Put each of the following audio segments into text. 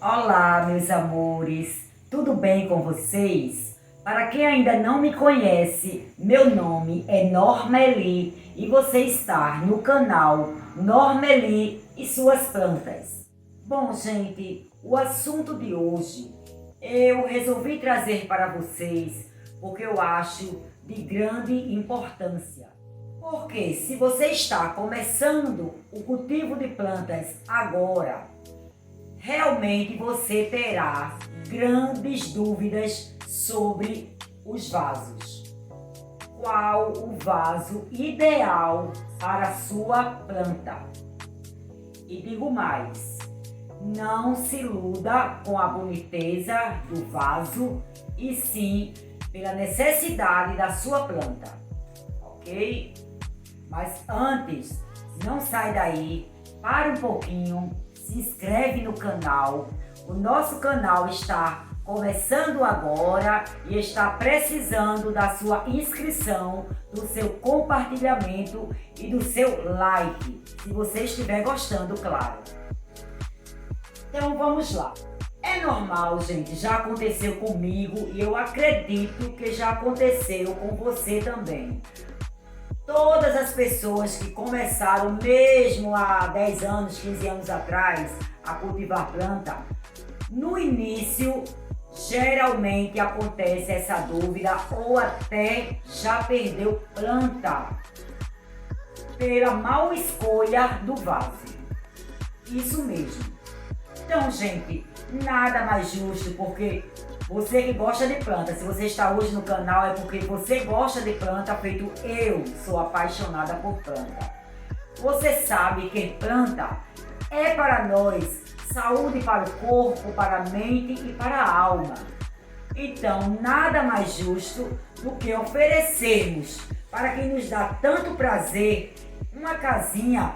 Olá, meus amores, tudo bem com vocês? Para quem ainda não me conhece, meu nome é Normeli e você está no canal Normeli e suas plantas. Bom, gente, o assunto de hoje eu resolvi trazer para vocês porque eu acho de grande importância. Porque se você está começando o cultivo de plantas agora, realmente você terá grandes dúvidas sobre os vasos. Qual o vaso ideal para a sua planta? E digo mais, não se iluda com a boniteza do vaso, e sim pela necessidade da sua planta, ok? Mas antes, não sai daí, para um pouquinho, se inscreve no canal. O nosso canal está começando agora e está precisando da sua inscrição, do seu compartilhamento e do seu like, se você estiver gostando, claro. Então vamos lá. É normal, gente, já aconteceu comigo e eu acredito que já aconteceu com você também. Todas as pessoas que começaram mesmo há 10 anos, 15 anos atrás a cultivar planta, no início geralmente acontece essa dúvida ou até já perdeu planta pela mal escolha do vaso. Isso mesmo. Então, gente, nada mais justo, porque você que gosta de planta, se você está hoje no canal é porque você gosta de planta, feito eu sou apaixonada por planta. Você sabe que planta é para nós saúde para o corpo, para a mente e para a alma. Então, nada mais justo do que oferecermos para quem nos dá tanto prazer uma casinha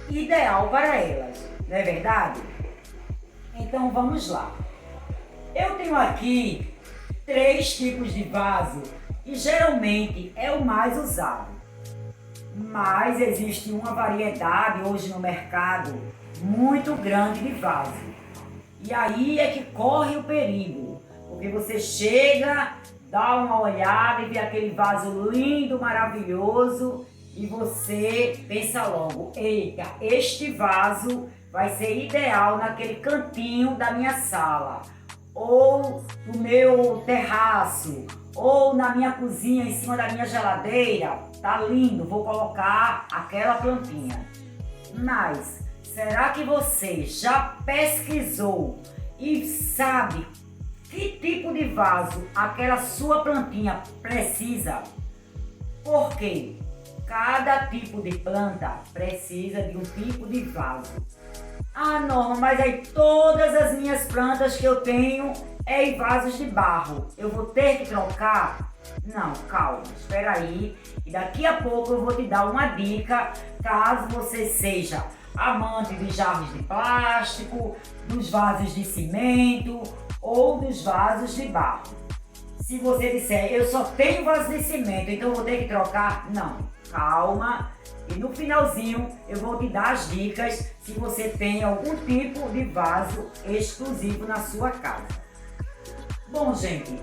ideal para elas, não é verdade? Então vamos lá. Eu tenho aqui 3 tipos de vaso e geralmente é o mais usado. Mas existe uma variedade hoje no mercado muito grande de vaso. E aí é que corre o perigo, porque você chega, dá uma olhada e vê aquele vaso lindo, maravilhoso e você pensa logo, eita, este vaso vai ser ideal naquele cantinho da minha sala, ou no meu terraço, ou na minha cozinha, em cima da minha geladeira. Tá lindo, vou colocar aquela plantinha. Mas será que você já pesquisou e sabe que tipo de vaso aquela sua plantinha precisa? Por quê? Cada tipo de planta precisa de um tipo de vaso. Ah, Norma, mas aí todas as minhas plantas que eu tenho é em vasos de barro. Eu vou ter que trocar? Não, calma, espera aí. E daqui a pouco eu vou te dar uma dica, caso você seja amante de jarros de plástico, dos vasos de cimento ou dos vasos de barro. Se você disser, eu só tenho vaso de cimento, então eu vou ter que trocar? Não, calma. E no finalzinho eu vou te dar as dicas se você tem algum tipo de vaso exclusivo na sua casa. Bom, gente,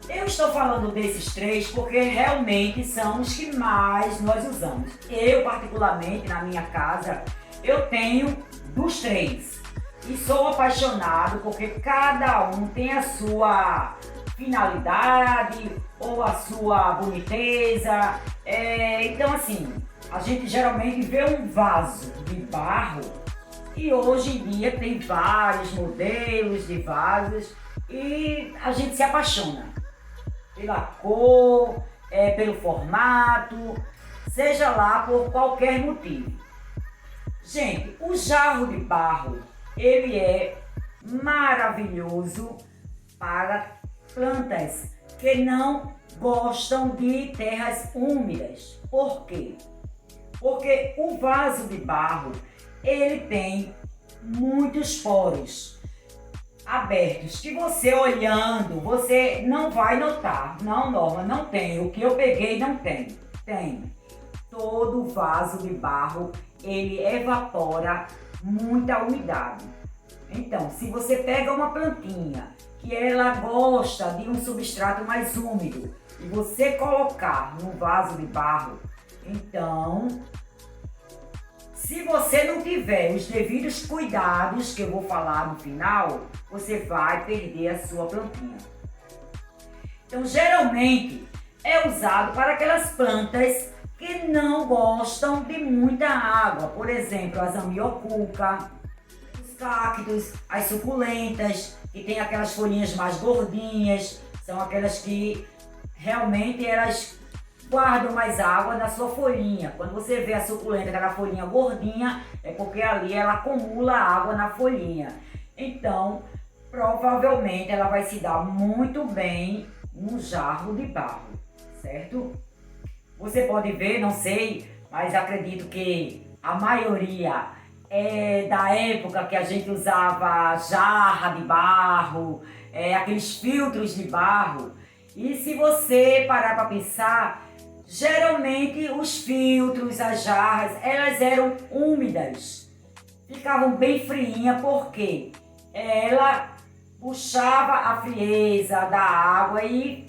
eu estou falando desses 3 porque realmente são os que mais nós usamos. Eu, particularmente, na minha casa, eu tenho dos 3. E sou apaixonado porque cada um tem a sua finalidade ou a sua boniteza. Então, assim, a gente geralmente vê um vaso de barro e hoje em dia tem vários modelos de vasos e a gente se apaixona pela cor, pelo formato, seja lá por qualquer motivo. Gente, o jarro de barro, ele é maravilhoso para plantas que não gostam de terras úmidas. Por quê? Porque o vaso de barro, ele tem muitos poros abertos, que você olhando, você não vai notar. Não, Norma, não tem. O que eu peguei não tem. Tem. Todo vaso de barro, ele evapora muita umidade. Então, se você pega uma plantinha que ela gosta de um substrato mais úmido e você colocar num vaso de barro, então, se você não tiver os devidos cuidados, que eu vou falar no final, você vai perder a sua plantinha. Então, geralmente, é usado para aquelas plantas que não gostam de muita água. Por exemplo, as amiocuca, os cactos, as suculentas, que tem aquelas folhinhas mais gordinhas, são aquelas que realmente elas guardam mais água na sua folhinha. Quando você vê a suculenta, aquela folhinha gordinha, é porque ali ela acumula água na folhinha. Então, provavelmente ela vai se dar muito bem num jarro de barro, certo? Você pode ver, não sei, mas acredito que a maioria é da época que a gente usava jarra de barro, aqueles filtros de barro. E se você parar para pensar, geralmente os filtros, as jarras, elas eram úmidas, ficavam bem friinhas porque ela puxava a frieza da água e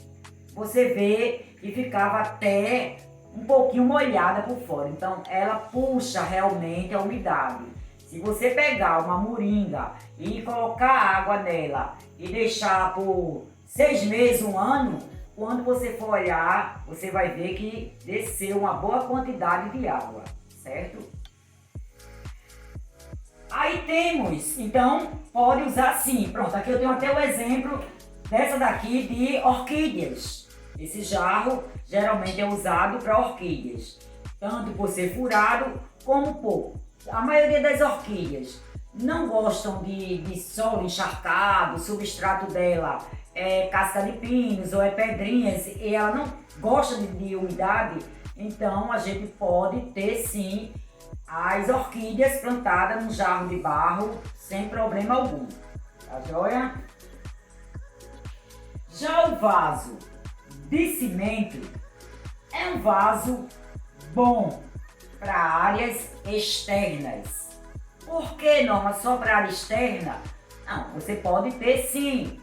você vê que ficava até um pouquinho molhada por fora. Então ela puxa realmente a umidade. Se você pegar uma moringa e colocar água nela e deixar por 6 meses, 1 ano, quando você for olhar, você vai ver que desceu uma boa quantidade de água, certo? Aí temos, então, pode usar sim. Pronto, aqui eu tenho até o exemplo dessa daqui de orquídeas. Esse jarro geralmente é usado para orquídeas, tanto por ser furado como por. A maioria das orquídeas não gostam de solo encharcado, o substrato dela é casca de pinos ou é pedrinhas e ela não gosta de umidade, então a gente pode ter sim as orquídeas plantadas num jarro de barro sem problema algum, tá joia? Já o vaso de cimento é um vaso bom para áreas externas. Por que, Norma, só para área externa? Não, você pode ter sim,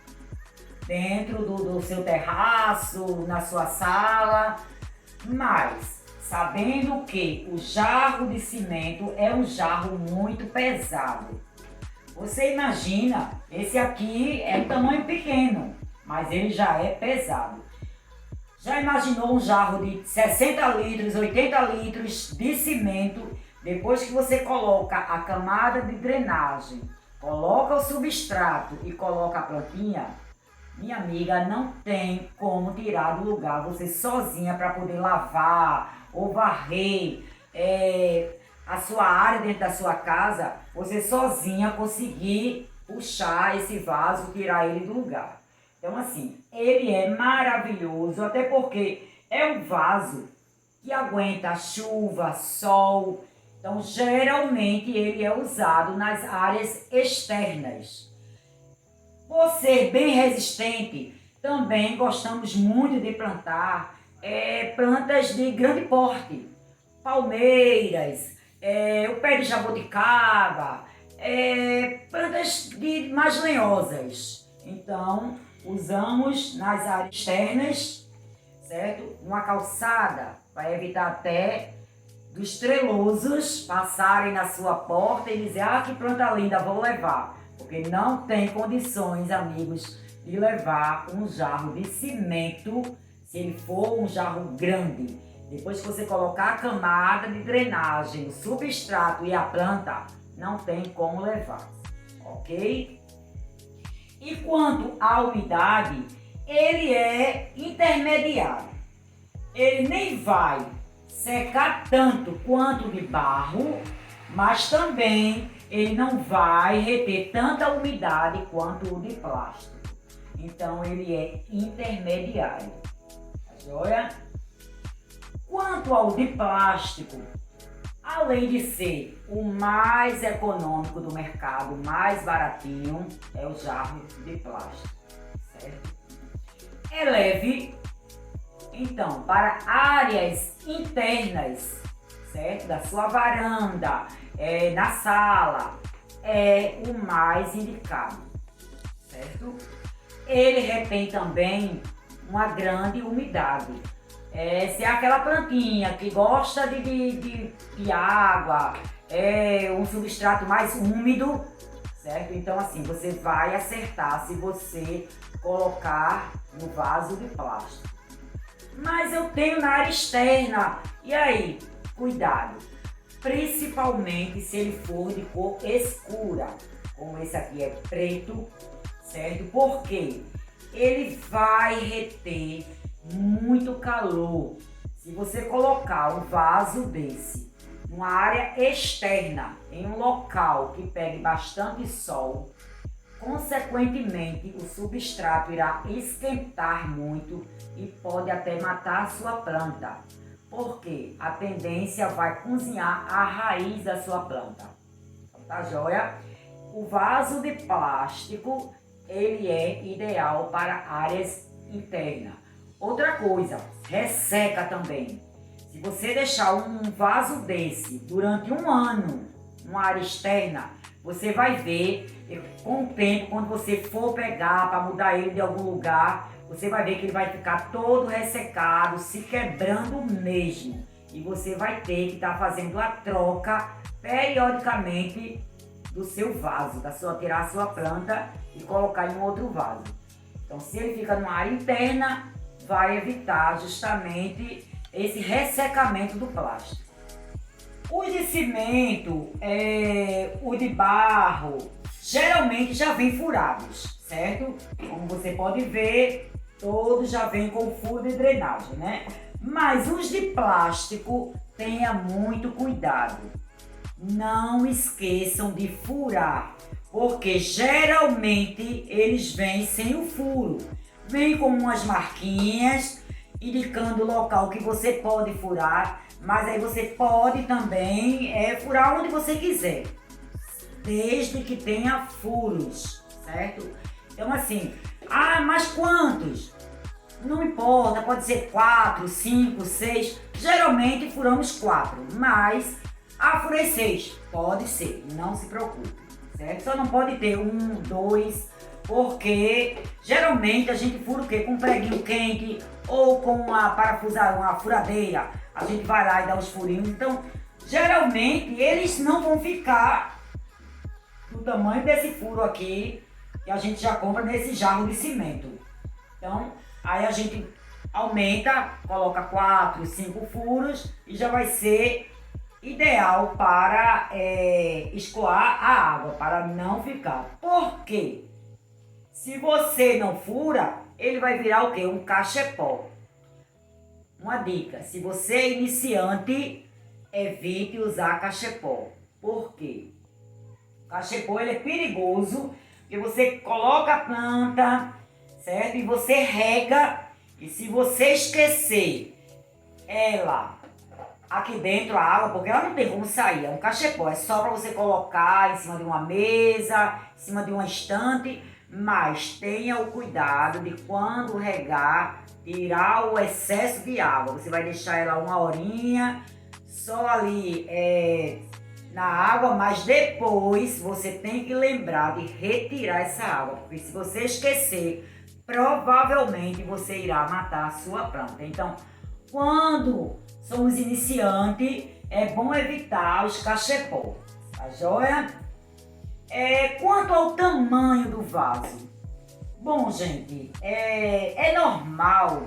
dentro do seu terraço, na sua sala, mas sabendo que o jarro de cimento é um jarro muito pesado. Você imagina, esse aqui é um tamanho pequeno, mas ele já é pesado. Já imaginou um jarro de 60 litros, 80 litros de cimento, depois que você coloca a camada de drenagem, coloca o substrato e coloca a plantinha? Minha amiga, não tem como tirar do lugar você sozinha para poder lavar ou varrer a sua área dentro da sua casa, você sozinha conseguir puxar esse vaso, tirar ele do lugar. Então assim, ele é maravilhoso, até porque é um vaso que aguenta chuva, sol. Então geralmente ele é usado nas áreas externas. Por ser bem resistente, também gostamos muito de plantar plantas de grande porte, palmeiras, o pé de jabuticaba, plantas mais lenhosas. Então, usamos nas áreas externas, certo? Uma calçada, para evitar até dos trelosos passarem na sua porta e dizer: ah, que planta linda, vou levar. Porque não tem condições, amigos, de levar um jarro de cimento, se ele for um jarro grande. Depois que você colocar a camada de drenagem, o substrato e a planta, não tem como levar, ok? E quanto à umidade, ele é intermediário. Ele nem vai secar tanto quanto o de barro, mas também ele não vai reter tanta umidade quanto o de plástico. Então ele é intermediário. Tá joia? Quanto ao de plástico, além de ser o mais econômico do mercado, mais baratinho, é o jarro de plástico, certo? É leve, então, para áreas internas, certo? Da sua varanda, na sala, é o mais indicado, certo? Ele retém também uma grande umidade. Se é aquela plantinha que gosta de água, é um substrato mais úmido, certo? Então assim, você vai acertar se você colocar no vaso de plástico. Mas eu tenho na área externa, e aí? Cuidado, principalmente se ele for de cor escura, como esse aqui é preto, certo? Porque ele vai reter muito calor. Se você colocar um vaso desse numa área externa, em um local que pegue bastante sol, consequentemente o substrato irá esquentar muito e pode até matar a sua planta, porque a tendência vai cozinhar a raiz da sua planta. Tá joia? O vaso de plástico, ele é ideal para áreas internas. Outra coisa, resseca também. Se você deixar um vaso desse durante um ano numa área externa, você vai ver, com o tempo, quando você for pegar para mudar ele de algum lugar, você vai ver que ele vai ficar todo ressecado, se quebrando mesmo. E você vai ter que estar fazendo a troca periodicamente do seu vaso, tirar a sua planta e colocar em um outro vaso. Então, se ele fica numa área interna, vai evitar justamente esse ressecamento do plástico. O de cimento, o de barro, geralmente já vem furados, certo? Como você pode ver, todos já vêm com furo de drenagem, né? Mas os de plástico, tenha muito cuidado. Não esqueçam de furar, porque geralmente eles vêm sem o furo. Vem com umas marquinhas, indicando o local que você pode furar, mas aí você pode também furar onde você quiser, desde que tenha furos, certo? Então assim, mas quantos? Não importa, pode ser 4, 5, 6, geralmente furamos 4, mas furei 6, pode ser, não se preocupe, certo? Só não pode ter 1, 2, porque geralmente a gente fura o quê? Com um preguinho quente ou com uma furadeira. A gente vai lá e dá os furinhos. Então, geralmente eles não vão ficar do tamanho desse furo aqui que a gente já compra nesse jarro de cimento. Então, aí a gente aumenta, coloca 4, 5 furos e já vai ser ideal para escoar a água, para não ficar. Por quê? Se você não fura, ele vai virar o quê? Um cachepó. Uma dica, se você é iniciante, evite usar cachepó. Por quê? O cachepó ele é perigoso, porque você coloca a planta, certo? E você rega, e se você esquecer ela aqui dentro, a água, porque ela não tem como sair, é um cachepó, é só para você colocar em cima de uma mesa, em cima de uma estante, mas tenha o cuidado de quando regar, tirar o excesso de água. Você vai deixar ela uma horinha, só ali na água, mas depois você tem que lembrar de retirar essa água, porque se você esquecer, provavelmente você irá matar a sua planta. Então, quando somos iniciantes, é bom evitar os cachepó, tá joia? Quanto ao tamanho do vaso, bom, gente, é normal.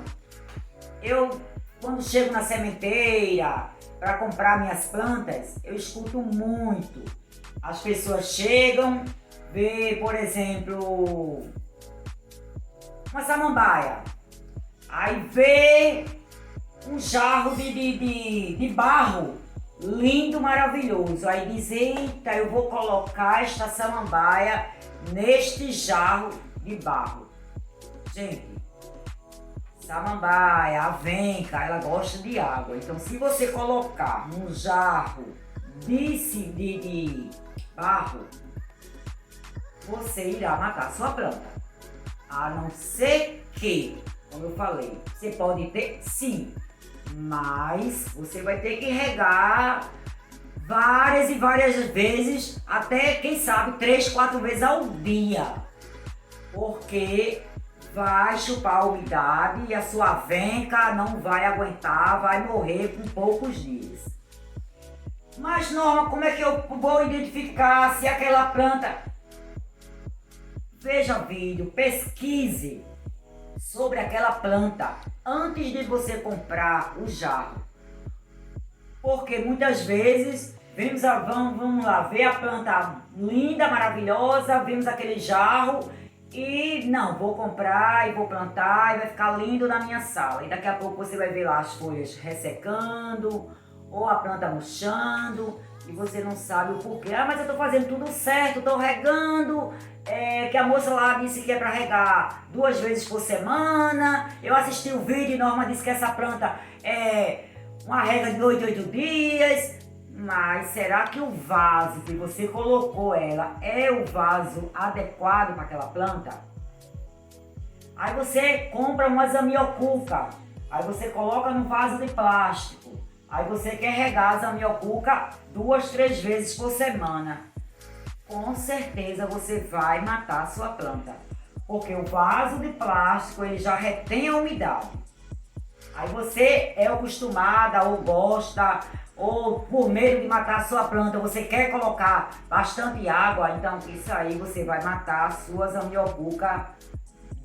Eu, quando chego na sementeira para comprar minhas plantas, eu escuto muito. As pessoas chegam, vê, por exemplo, uma samambaia, aí vê um jarro de barro, lindo, maravilhoso. Aí diz, eita, eu vou colocar esta samambaia neste jarro de barro. Gente, samambaia, avenca, ela gosta de água. Então, se você colocar num jarro de barro, você irá matar a sua planta. A não ser que, como eu falei, você pode ter sim, mas você vai ter que regar várias e várias vezes, até quem sabe 3, 4 vezes ao dia, porque vai chupar a umidade e a sua venca não vai aguentar, vai morrer com poucos dias. Mas Norma, como é que eu vou identificar se aquela planta... Veja vídeo, pesquise sobre aquela planta antes de você comprar o jarro. Porque muitas vezes vamos lá ver a planta linda, maravilhosa, vemos aquele jarro e não, vou comprar e vou plantar e vai ficar lindo na minha sala. E daqui a pouco você vai ver lá as folhas ressecando ou a planta murchando e você não sabe o porquê. Ah, mas eu tô fazendo tudo certo, tô regando, que a moça lá disse que é para regar 2 vezes por semana. Eu assisti o vídeo e Norma disse que essa planta é uma rega de 8 em 8 dias. Mas será que o vaso que você colocou ela é o vaso adequado para aquela planta? Aí você compra uma zamioculca, aí você coloca no vaso de plástico, aí você quer regar a zamioculca 2, 3 vezes por semana. Com certeza você vai matar a sua planta, porque o vaso de plástico ele já retém a umidade. Aí você é acostumada ou gosta, ou por medo de matar a sua planta, você quer colocar bastante água, então isso aí você vai matar a sua zamioculca.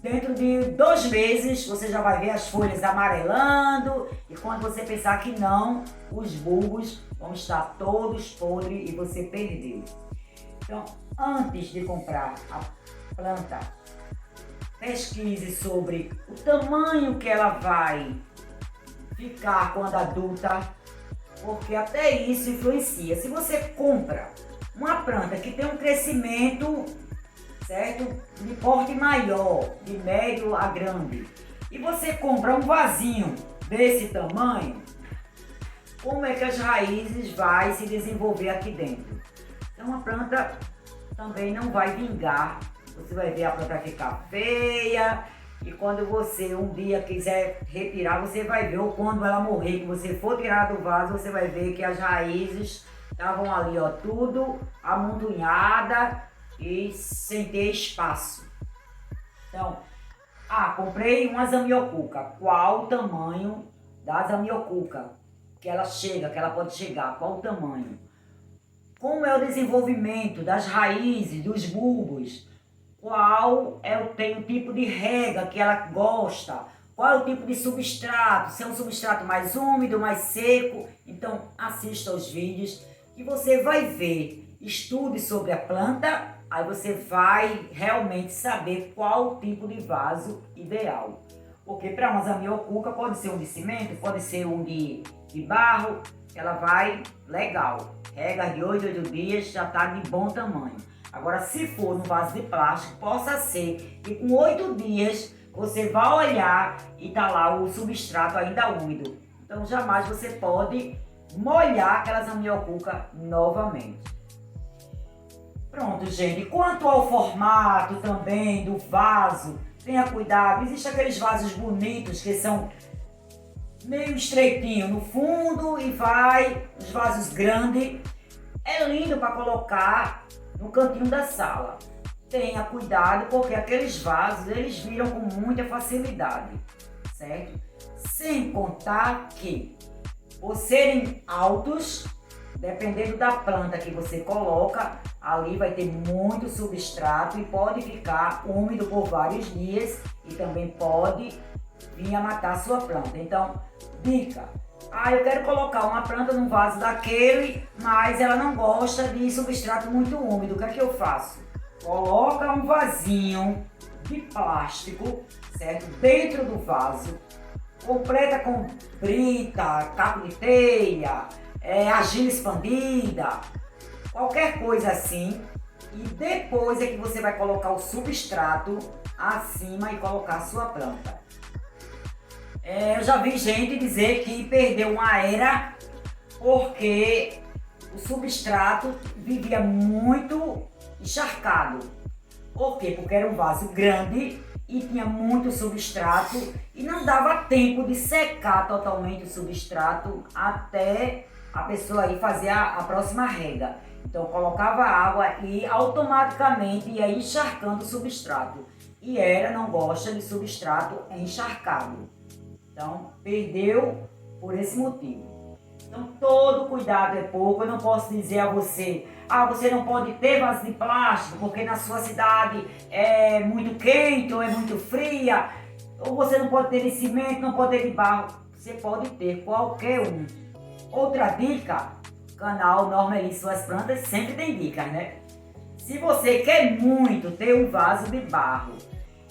Dentro de 2 meses você já vai ver as folhas amarelando e quando você pensar que não, os bulbos vão estar todos podres e você perdeu. Então, antes de comprar a planta, pesquise sobre o tamanho que ela vai ficar quando adulta, porque até isso influencia. Se você compra uma planta que tem um crescimento, certo, de porte maior, de médio a grande, e você compra um vasinho desse tamanho, como é que as raízes vão se desenvolver aqui dentro? Então a planta também não vai vingar. Você vai ver a planta ficar feia. E quando você um dia quiser retirar, você vai ver, ou quando ela morrer, que você for tirar do vaso, você vai ver que as raízes estavam ali, ó, tudo amontoada e sem ter espaço. Então, comprei uma zamioculca. Qual o tamanho da zamioculca que ela pode chegar? Qual o tamanho? Como é o desenvolvimento das raízes, dos bulbos? Qual é o tipo de rega que ela gosta? Qual é o tipo de substrato? Se é um substrato mais úmido, mais seco? Então assista os vídeos que você vai ver. Estude sobre a planta, aí você vai realmente saber qual o tipo de vaso ideal. Porque para uma zamioculca pode ser um de cimento, pode ser um de barro, ela vai legal. Rega de 8 em 8 dias já está de bom tamanho. Agora, se for no vaso de plástico, possa ser que com 8 dias você vai olhar e tá lá o substrato ainda úmido. Então, jamais você pode molhar aquela zamioculca novamente. Pronto, gente. Quanto ao formato também do vaso, tenha cuidado. Existem aqueles vasos bonitos que são meio estreitinho no fundo e os vasos grandes. É lindo para colocar no cantinho da sala. Tenha cuidado porque aqueles vasos eles viram com muita facilidade, certo? Sem contar que, por serem altos, dependendo da planta que você coloca, ali vai ter muito substrato e pode ficar úmido por vários dias e também pode vir a matar a sua planta. Então, dica: eu quero colocar uma planta num vaso daquele, mas ela não gosta de substrato muito úmido. O que é que eu faço? Coloca um vasinho de plástico, certo? Dentro do vaso, completa com brita, caco de telha, argila expandida, qualquer coisa assim. E depois é que você vai colocar o substrato acima e colocar a sua planta. Eu já vi gente dizer que perdeu uma era porque o substrato vivia muito encharcado. Por quê? Porque era um vaso grande e tinha muito substrato e não dava tempo de secar totalmente o substrato até a pessoa aí fazia a próxima rega. Então colocava água e automaticamente ia encharcando o substrato. E não gosta de substrato encharcado. Então perdeu por esse motivo. Então todo cuidado é pouco. Eu não posso dizer a você, você não pode ter vaso de plástico porque na sua cidade é muito quente ou é muito fria. Ou você não pode ter de cimento, não pode ter de barro. Você pode ter qualquer um. Outra dica, canal Normeli Suas Plantas sempre tem dicas, né? Se você quer muito ter um vaso de barro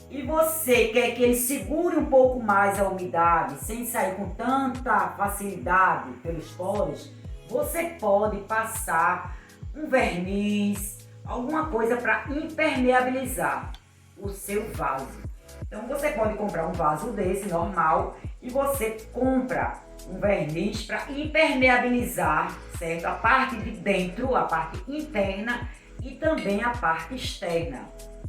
e você quer que ele segure um pouco mais a umidade, sem sair com tanta facilidade pelos poros, você pode passar um verniz, alguma coisa para impermeabilizar o seu vaso. Então você pode comprar um vaso desse normal e você compra um verniz para impermeabilizar, certo? A parte de dentro, a parte interna e também a parte externa,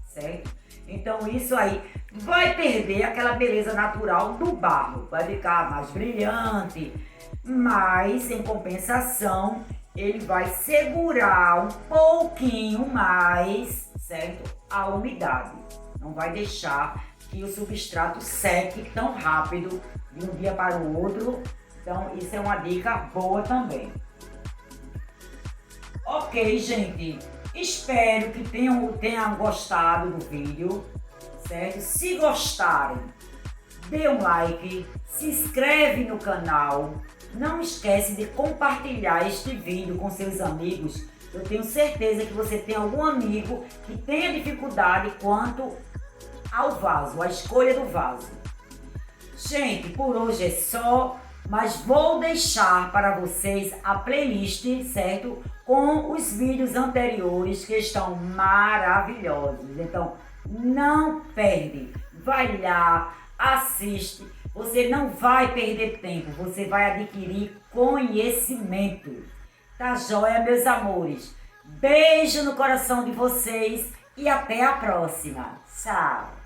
certo? Então isso aí vai perder aquela beleza natural do barro, vai ficar mais brilhante, mas em compensação ele vai segurar um pouquinho mais, certo? A umidade, não vai deixar que o substrato seque tão rápido de um dia para o outro. Então isso é uma dica boa também. Ok, gente, espero que tenham gostado do vídeo, certo? Se gostarem, dê um like, se inscreve no canal, não esquece de compartilhar este vídeo com seus amigos. Eu tenho certeza que você tem algum amigo que tenha dificuldade quanto ao vaso, a escolha do vaso. Gente, por hoje é só, mas vou deixar para vocês a playlist, certo? Com os vídeos anteriores que estão maravilhosos. Então, não perde. Vai lá, assiste. Você não vai perder tempo, você vai adquirir conhecimento. Tá joia, meus amores? Beijo no coração de vocês e até a próxima. Tchau!